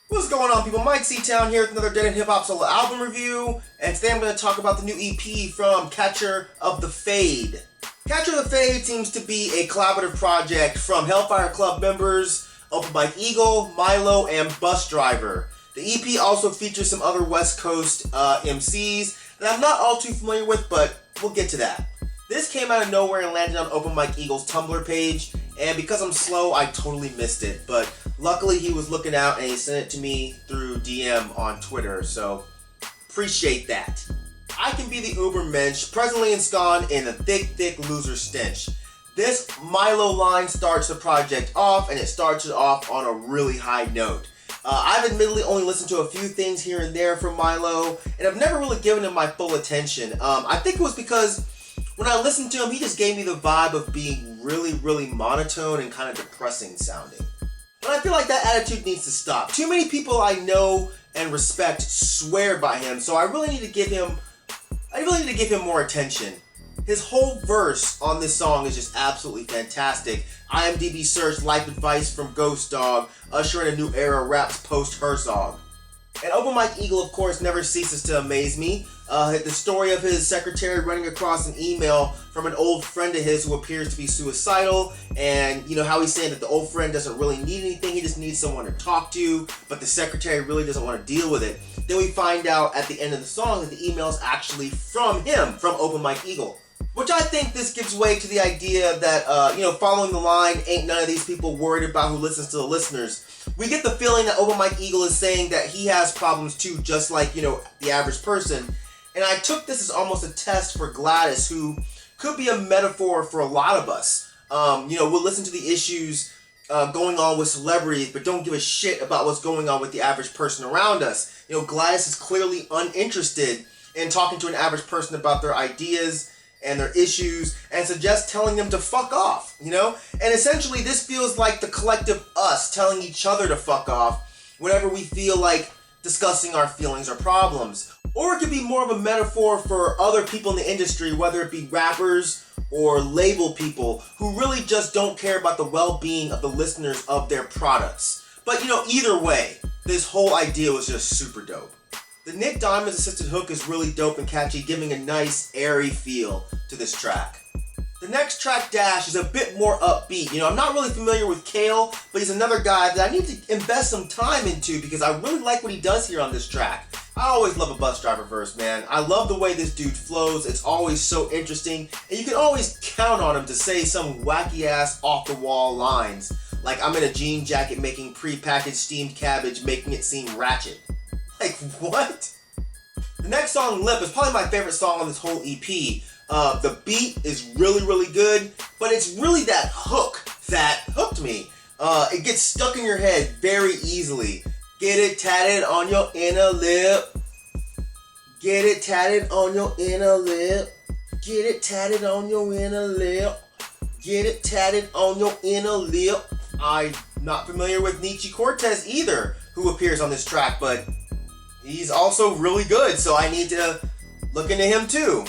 What's going on, people? Myke C-Town here with another Dead End Hip Hop solo album review, and today I'm going to talk about the new EP from Catcher of the Fade. Catcher of the Fade seems to be a collaborative project from Hellfire Club members Open Myke Eagle, Milo, and Busdriver. The EP also features some other West Coast MCs that I'm not all too familiar with, but we'll get to that. This came out of nowhere and landed on Open Myke Eagle's Tumblr page, and because I'm slow, I totally missed it, but luckily he was looking out and he sent it to me through DM on Twitter, so appreciate that. I can be the uber mensch, presently ensconced in a thick loser stench. This Milo line starts the project off, and it starts it off on a really high note. I've admittedly only listened to a few things here and there from Milo, and I've never really given him my full attention. I think it was because when I listened to him, he just gave me the vibe of being really monotone and kind of depressing sounding. And I feel like that attitude needs to stop. Too many people I know and respect swear by him, so I really need to give him more attention. His whole verse on this song is just absolutely fantastic. IMDb search life advice from Ghost Dog, usher in a new era raps post Herzog. And Open Myke Eagle, of course, never ceases to amaze me. The story of his secretary running across an email from an old friend of his who appears to be suicidal, and you know how he's saying that the old friend doesn't really need anything, he just needs someone to talk to, but the secretary really doesn't want to deal with it. Then we find out at the end of the song that the email is actually from him, from Open Myke Eagle. Which I think this gives way to the idea that, following the line, ain't none of these people worried about who listens to the listeners. We get the feeling that Open Myke Eagle is saying that he has problems too, just like, the average person. And I took this as almost a test for Gladys, who could be a metaphor for a lot of us. We'll listen to the issues going on with celebrities, but don't give a shit about what's going on with the average person around us. Gladys is clearly uninterested in talking to an average person about their ideas and their issues, and suggests telling them to fuck off, And essentially this feels like the collective us telling each other to fuck off whenever we feel like discussing our feelings or problems. Or it could be more of a metaphor for other people in the industry, whether it be rappers or label people who really just don't care about the well-being of the listeners of their products. But either way, this whole idea was just super dope. The Nick Diamond's assisted hook is really dope and catchy, giving a nice, airy feel to this track. The next track, Dash, is a bit more upbeat. I'm not really familiar with Kale, but he's another guy that I need to invest some time into because I really like what he does here on this track. I always love a Busdriver verse, man. I love the way this dude flows. It's always so interesting, and you can always count on him to say some wacky-ass, off-the-wall lines, like I'm in a jean jacket making pre-packaged steamed cabbage, making it seem ratchet. Like, what? The next song, Lip, is probably my favorite song on this whole EP. The beat is really good, but it's really that hook that hooked me. It gets stuck in your head very easily. Get it tatted on your inner lip. Get it tatted on your inner lip. Get it tatted on your inner lip. Get it tatted on your inner lip. I'm not familiar with Nietzsche Cortez either, who appears on this track, but he's also really good, so I need to look into him too.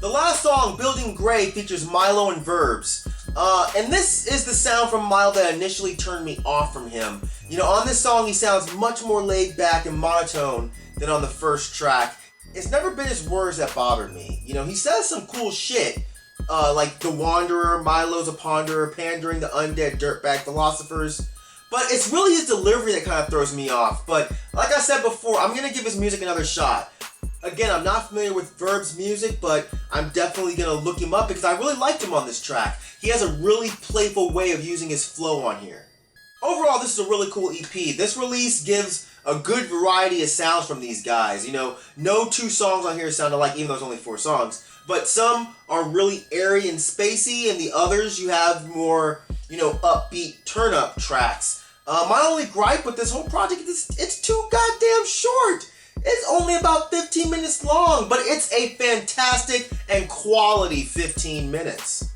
The last song, Building Gray, features Milo and Verbs. And this is the sound from Milo that initially turned me off from him. On this song, he sounds much more laid back and monotone than on the first track. It's never been his words that bothered me. He says some cool shit, like The Wanderer, Milo's a Ponderer, Pandering the Undead Dirtbag Philosophers. But it's really his delivery that kind of throws me off. But like I said before, I'm going to give his music another shot. Again, I'm not familiar with Verb's music, but I'm definitely going to look him up because I really liked him on this track. He has a really playful way of using his flow on here. Overall, this is a really cool EP. This release gives a good variety of sounds from these guys. No two songs on here sound alike, even though there's only 4 songs. But some are really airy and spacey, and the others you have more, upbeat turn-up tracks. My only gripe with this whole project is it's too goddamn short. It's only about 15 minutes long, but it's a fantastic and quality 15 minutes.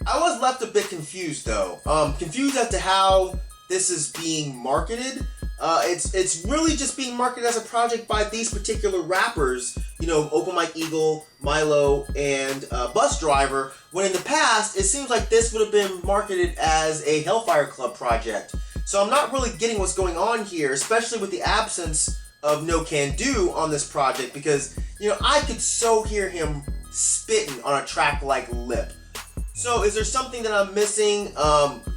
I was left a bit confused though. Confused as to how this is being marketed. It's really just being marketed as a project by these particular rappers, Open Myke Eagle, Milo, and Busdriver, when in the past, it seems like this would have been marketed as a Hellfire Club project. So I'm not really getting what's going on here, especially with the absence of No Can Do on this project, because, you know, I could so hear him spitting on a track like Lip. So is there something that I'm missing?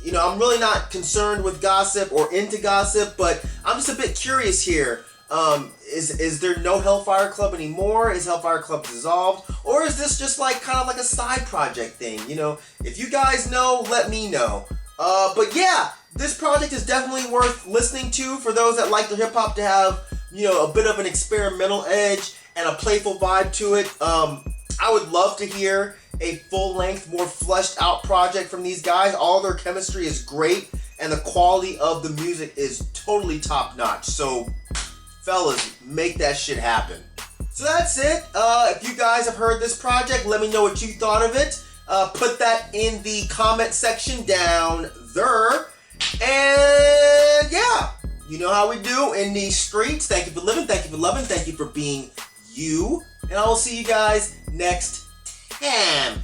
You know, I'm really not concerned with gossip or into gossip, but I'm just a bit curious here. Is there no Hellfire Club anymore? Is Hellfire Club dissolved? Or is this just like kind of like a side project thing? You know, if you guys know, let me know. But yeah, this project is definitely worth listening to for those that like the hip hop to have, you know, a bit of an experimental edge and a playful vibe to it. I would love to hear a full-length, more fleshed-out project from these guys. All their chemistry is great, and the quality of the music is totally top-notch. So, fellas, make that shit happen. So that's it. If you guys have heard this project, let me know what you thought of it. Put that in the comment section down there. And yeah, you know how we do in these streets. Thank you for living, thank you for loving, thank you for being you. And I will see you guys next time.